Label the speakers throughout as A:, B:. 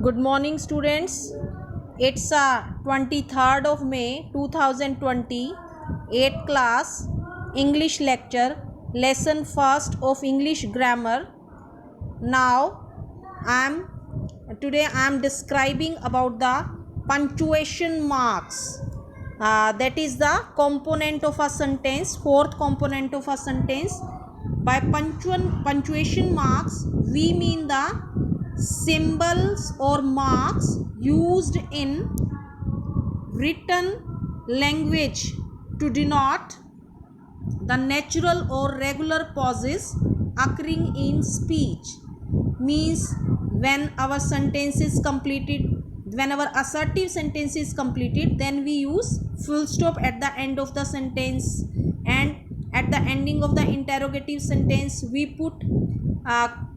A: Good morning, students. It's 23rd of May 2020, 8th class English lecture, lesson first of English grammar. Now, I am describing about the punctuation marks. That is the component of a sentence, fourth component of a sentence. By punctuation marks, we mean the symbols or marks used in written language to denote the natural or regular pauses occurring in speech. Means when our sentence is completed, when our assertive sentence is completed, then we use full stop at the end of the sentence, and at the ending of the interrogative sentence we put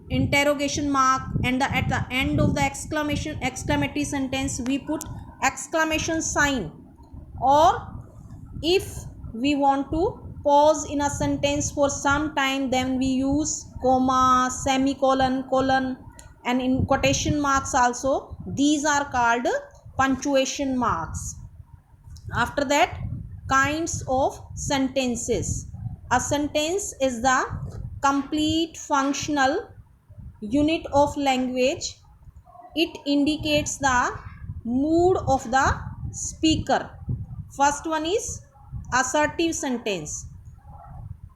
A: interrogation mark, and at the end of the exclamatory sentence we put exclamation sign. Or if we want to pause in a sentence for some time, then we use comma, semicolon, colon, and in quotation marks also. These are called punctuation marks. After that, kinds of sentences. A sentence is the complete functional unit of language. It indicates the mood of the speaker. First one is assertive sentence.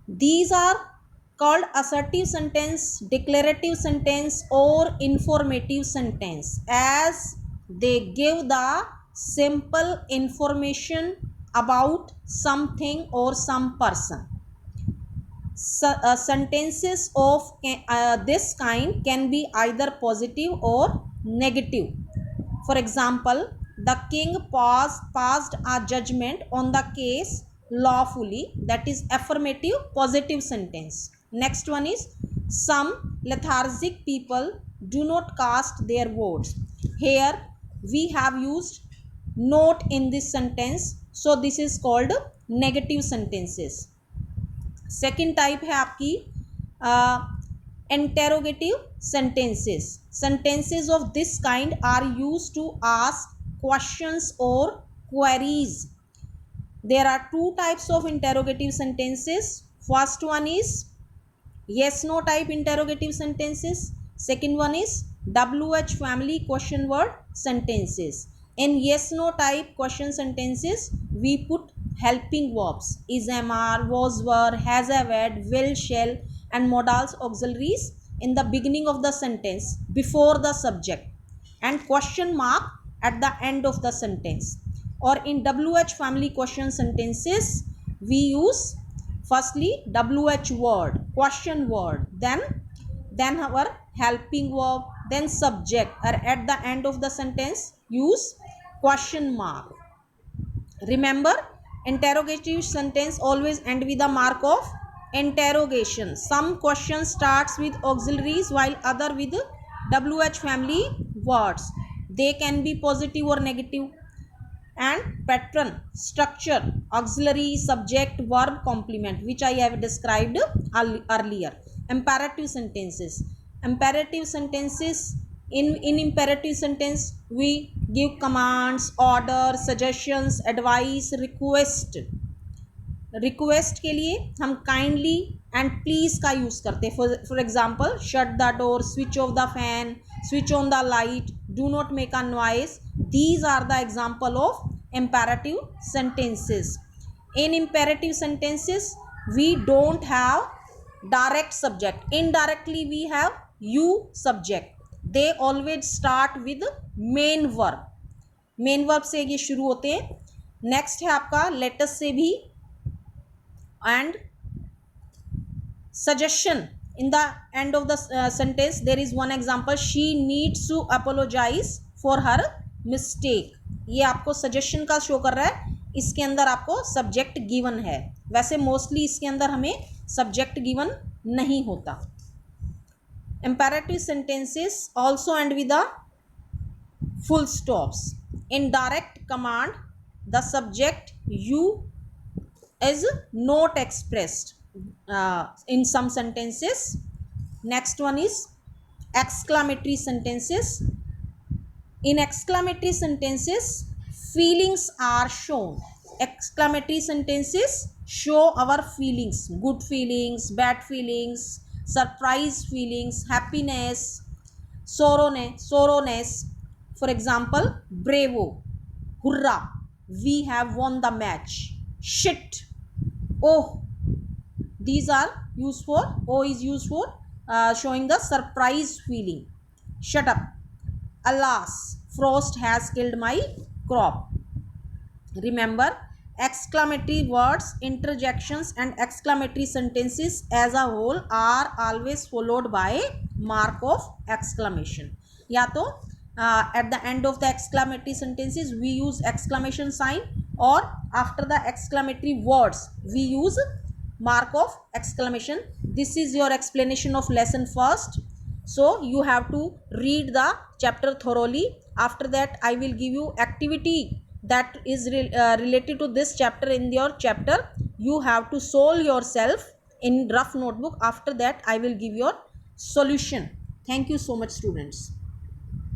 A: These are called assertive sentence, declarative sentence, or informative sentence, as they give the simple information about something or some person. Sentences of this kind can be either positive or negative. For example, the king passed a judgment on the case lawfully. That is affirmative, positive sentence. Next one is some lethargic people do not cast their votes. Here we have used not in this sentence, so this is called negative sentences. Second type है आपकी interrogative sentences. Sentences of this kind are used to ask questions or queries. There are two types of interrogative sentences. First one is yes no type interrogative sentences. Second one is WH family question word sentences. In yes no type question sentences we put helping verbs is, are, was, were, has, have, had, will, shall, and modals auxiliaries in the beginning of the sentence before the subject, and question mark at the end of the sentence. Or in WH family question sentences we use firstly WH word, question word, then our helping verb, then subject, or at the end of the sentence use question mark. Remember, interrogative sentence always end with a mark of interrogation. Some question starts with auxiliaries while other with WH family words. They can be positive or negative. And pattern, structure, auxiliary, subject, verb, complement, which I have described earlier. Imperative sentences. Imperative sentences, in imperative sentence we give commands, orders, suggestions, advice, request. Request के लिए हम kindly and please का use करते हैं. For example, shut the door, switch off the fan, switch on the light, do not make a noise. These are the example of imperative sentences. In imperative sentences we don't have direct subject. Indirectly we have you subject. They always start with main verb. Main verb से ये शुरू होते हैं. Next है आपका let's say भी, and suggestion in the end of the sentence. There is one example, she needs to apologize for her mistake. ये आपको सजेशन का शो कर रहा है. इसके अंदर आपको सब्जेक्ट गिवन है. वैसे मोस्टली इसके अंदर हमें सब्जेक्ट गिवन नहीं होता. imperative sentences also end with the full stops. In direct command the subject you is not expressed in some sentences. Next one is exclamatory sentences. In exclamatory sentences, feelings are shown. Exclamatory sentences show our feelings: good feelings, bad feelings, surprise feelings, happiness, sorrowness. For example, bravo, hurrah, we have won the match, shit, oh. These are used for, oh is used for showing the surprise feeling. Shut up, alas, frost has killed my crop. Remember, exclamatory words, interjections and exclamatory sentences as a whole are always followed by mark of exclamation. या तो at the end of the exclamatory sentences we use exclamation sign, or after the exclamatory words we use mark of exclamation. This is your explanation of lesson first. So you have to read the chapter thoroughly. After that I will give you activity that is related to this chapter in your chapter. You have to solve yourself in rough notebook. After that I will give your solution. Thank you so much, students.